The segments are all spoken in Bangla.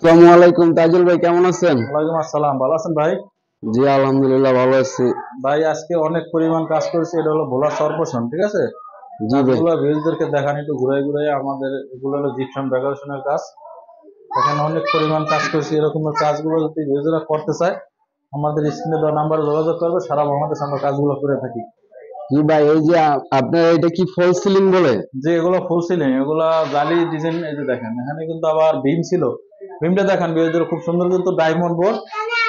আসসালামু আলাইকুম তাজুল ভাই, কেমন আছেন? ওয়ালাইকুম আসসালাম। ভালো আছেন ভাই? জি আলহামদুলিল্লাহ ভালো আছি। ভাই আজকে অনেক পরিমাণ কাজ করেছি, এটা হলো ভোলা কর্পোরেশন, ঠিক আছে? জি ভাই। কাজগুলো ভিউজদেরকে দেখান একটু ঘুরে ঘুরে। আমাদের এগুলো হলো জিপসাম ডেকোরেশনের কাজ। এখানে অনেক পরিমাণ কাজ করেছি। এরকমের কাজগুলো যদি ভিউজরা করতে চায় আমাদের স্ক্রিনে দেওয়া নাম্বারে যোগাযোগ করবে। সারা বাংলাদেশে আমরা কাজগুলো করে থাকি। জি ভাই, এই যে আপনার এটা কি ফল সিলিং বলে? যে এগুলো ফুল সিলিং, এগুলা জালি ডিজাইন। এই যে দেখেন এখানে কিন্তু আবার বিম ছিল, বিমটা দেখেন ভিউজদের খুব সুন্দর, কিন্তু ডায়মন্ড বোর্ড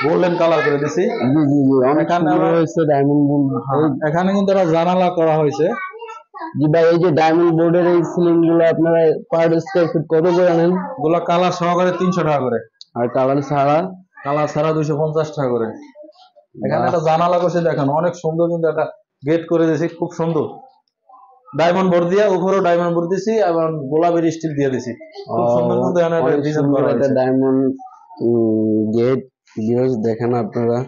গোল্ডেন কালার করে দিছি। জি জি জি, অনেক এখানে সুন্দর আবার হয়েছে ডায়মন্ড বোর্ড। এখানে কিন্তু একটা জানালা করা হয়েছে। জি ভাই, এই যে ডায়মন্ড বোর্ডের এই সিলিং গুলো আপনারা পার স্কয়ার ফিট কত করে নেন? গুলা কালার সহকারে 300 টাকা করে, আর কালার ছাড়া? কালার ছাড়া 250 টাকা করে। এখানে বাহ। একটা জানালা করছে দেখেন, অনেক সুন্দর, কিন্তু একটা গেট করে দিয়েছি খুব সুন্দর ডায়মন্ড বোর্ড দিয়ে, উপরেও ডায়মন্ড বোর্ড দিছি এবং গোলাপের স্টিল দিয়ে দিছি। খুব সুন্দর কিন্তু এখানে একটা অনেক ডিজাইন সুন্দর করা একটা হয়েছে। Diamond gate. ভিউয়ার্স দেখেন আপনারা,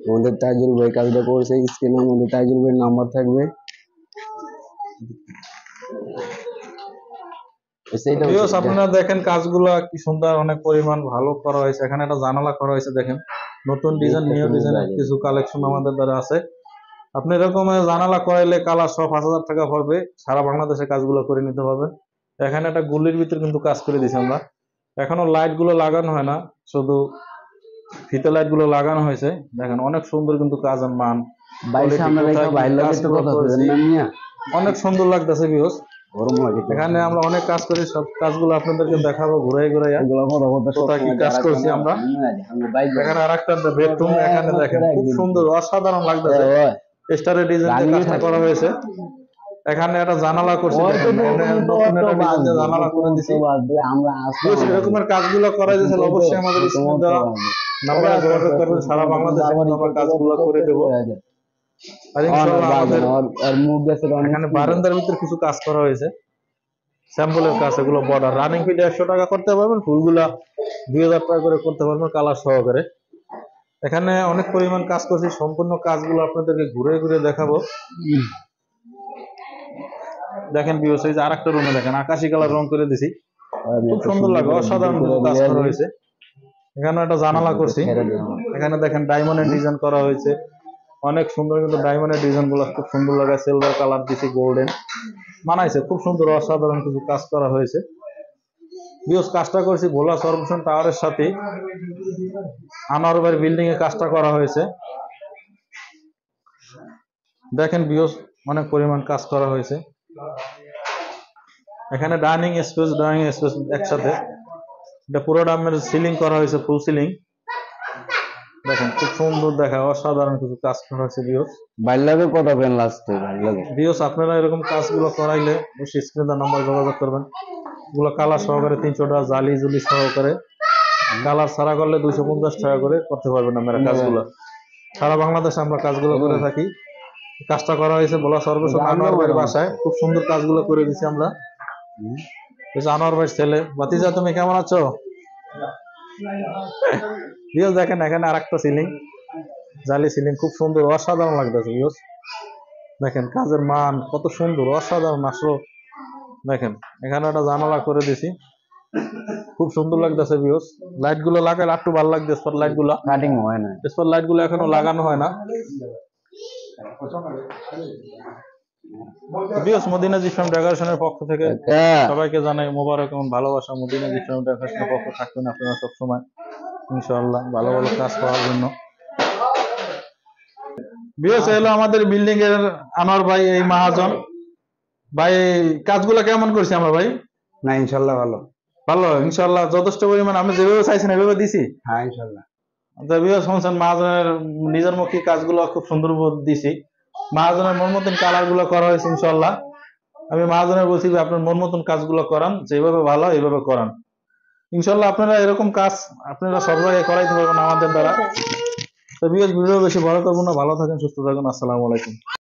আমাদের তাজুল ভাই কাজটা করেছে। স্ক্রিনের মধ্যে তাজুল ভাইয়ের নাম্বার থাকবে। সেইটা ভিউয়ার্স আপনারা দেখেন কাজগুলো কি সুন্দর, অনেক পরিমাণ ভালো করা হয়েছে। এখানে একটা জানালা করা হয়েছে দেখেন, নতুন ডিজাইন, নিউ ডিজাইনের কিছু কালেকশন আমাদের দ্বারা আছে। আপনি এরকম জানালা করাইলে কালার সব 5,000 টাকা পড়বে। সারা বাংলাদেশে কাজগুলো করে নিতে পারবেন। এখানে একটা গুলির ভিতরে কিন্তু কাজ করে দিয়েছি আমরা। এখনো লাইট গুলো লাগানো হয় না, শুধু ফিতে লাইট গুলো লাগানো হয়েছে। দেখেন অনেক সুন্দর কিন্তু কাজের মান, ভাই সামনে রেখে ভাই লাগে তো কথা বলেন না মিয়া। অনেক সুন্দর লাগতেছে ভিউস। গরম লাগে তো। এখানে আমরা অনেক কাজ করি, সব কাজগুলো আপনাদেরকে দেখাবো ঘুরে ঘুরে। এগুলো কথা বলতে সব কোথায় কি কাজ করছি আমরা। এখানে আরেকটা বেডরুম, এখানে দেখেন খুব সুন্দর, অসাধারণ লাগতেছে। স্টারের ডিজাইন দিয়ে কাজটা করা হয়েছে। এখানে একটা জানালা করছি দেখেন, এখানে নতুন একটা ডিজাইন দিয়ে জানালা করে দিছি। আমরা এরকমের কাজগুলো করা যাচ্ছে, অবশ্যই আমাদের স্ক্রিনে দেওয়া নাম্বারে যোগাযোগ করবেন। সারা বাংলাদেশে আমরা কাজগুলো করে দেবো। আর ইনশাআল্লাহ আমাদের এখানে বারান্দার ভিতরে কিছু কাজ করা হয়েছে, স্যাম্পলের কাজ। এগুলো বর্ডার রানিং ফিট 100 টাকা করতে পারবেন, ফুলগুলা 2000 টাকা করে করতে পারবেন কালার সহকারে। এখানে অনেক পরিমাণ কাজ করছি, সম্পূর্ণ কাজগুলো আপনাদেরকে ঘুরে ঘুরে দেখাবো। দেখেন ভিউয়ার্স, এই যে আরেকটা রুমে দেখেন আকাশি কালার রং করে দিছি, খুব সুন্দর লাগে, অসাধারণ কাজ করা হয়েছে। এখানে একটা জানালা করছি, এখানে দেখেন ডায়মন্ডের ডিজাইন করা হয়েছে, অনেক সুন্দর, কিন্তু ডায়মন্ডের ডিজাইন গুলো খুব সুন্দর লাগে। সিলভার কালার দিছি, গোল্ডেন মানাইছে, খুব সুন্দর অসাধারণ কিছু কাজ করা হয়েছে। ভিউয়ার্স কাজটা করছি ভোলা কর্পোরেশন টাওয়ারের সাথে আনোয়ার বিল্ডিং এ কাজটা করা হয়েছে। দেখেন ভিউয়ার্স অনেক পরিমাণ কাজ করা হয়েছে। এখানে ডাইনিং স্পেস একসাথে, এটা পুরো ডামের সিলিং করা হয়েছে, ফুল সিলিং। দেখেন খুব সুন্দর দেখায়, অসাধারণ কিছু কাজ করা হয়েছে ভিউয়ার্স। ভালো লাগে কথা বলেন লাস্টে ভালো লাগে। ভিউয়ার্স আপনারা এরকম কাজগুলো করাইলে অবশ্যই স্ক্রিনে নাম্বার যোগাযোগ করবেন। এগুলো কালার সহকারে 300 টাকা, জালি জুলি সহকারে। কালার ছাড়া করলে 250 টাকা করে করতে পারবেন আপনারা কাজগুলো। সারা বাংলাদেশে আমরা কাজগুলো করে থাকি। কাজটা করা হয়েছে ভোলা সর্বশেষ আনোয়ার ভাইয়ের বাসায়, খুব সুন্দর কাজগুলো করে দিছি আমরা। আনোয়ার ভাইয়ের ছেলে। ভাতিজা তুমি কেমন আছো? ভিউয়ার্স দেখেন এখানে আরেকটা সিলিং, জালি সিলিং, খুব সুন্দর অসাধারণ লাগতেছে ভিউয়ার্স। দেখেন কাজের মান কত সুন্দর, অসাধারণ আসলে। দেখেন এখানে একটা জানালা করে দিছি, খুব সুন্দর লাগতেছে ভিউয়ার্স। লাইট গুলো লাগালে একটু ভালো লাগছে। স্পট লাইট গুলো কাটিং হয় না, স্পট লাইট গুলো এখনো লাগানো হয় না। ভিউয়ার্স মদিনা জিপসাম ডেকোরেশনের পক্ষ থেকে সবাইকে জানাই মোবারক এবং ভালোবাসা। মদিনা জিপসাম ডেকোরেশনের পক্ষ থাকবেন আপনারা সব সময় ইনশাআল্লাহ ভালো ভালো কাজ করার জন্য। ভিউয়ার্স এলো আমাদের বিল্ডিং এর আনোয়ার ভাই, এই মহাজন ভাই। কাজগুলো কেমন করছি আমরা ভাই? না ইনশাআল্লাহ ভালো ভালো ইনশাআল্লাহ, যথেষ্ট পরিমাণ আমি যেভাবে চাইছেন এভাবে দিছি। হ্যাঁ ইনশাআল্লাহ। মহাজনের নিজের মুখী কাজগুলো খুব সুন্দর দিছি। মহাজনের মন মতন কালার গুলো করা হয়েছে ইনশাআল্লাহ। আমি মহাজনের বলছি যে আপনার মন মতন কাজগুলো করান, যেভাবে ভালো এইভাবে করান। ইনশাআল্লাহ আপনারা এরকম কাজ আপনারা সব জায়গায় করাইতে পারবেন আমাদের দ্বারা। তো ভিডিও বেশি বড় করবো না, ভালো থাকেন, সুস্থ থাকুন, আসসালামু আলাইকুম।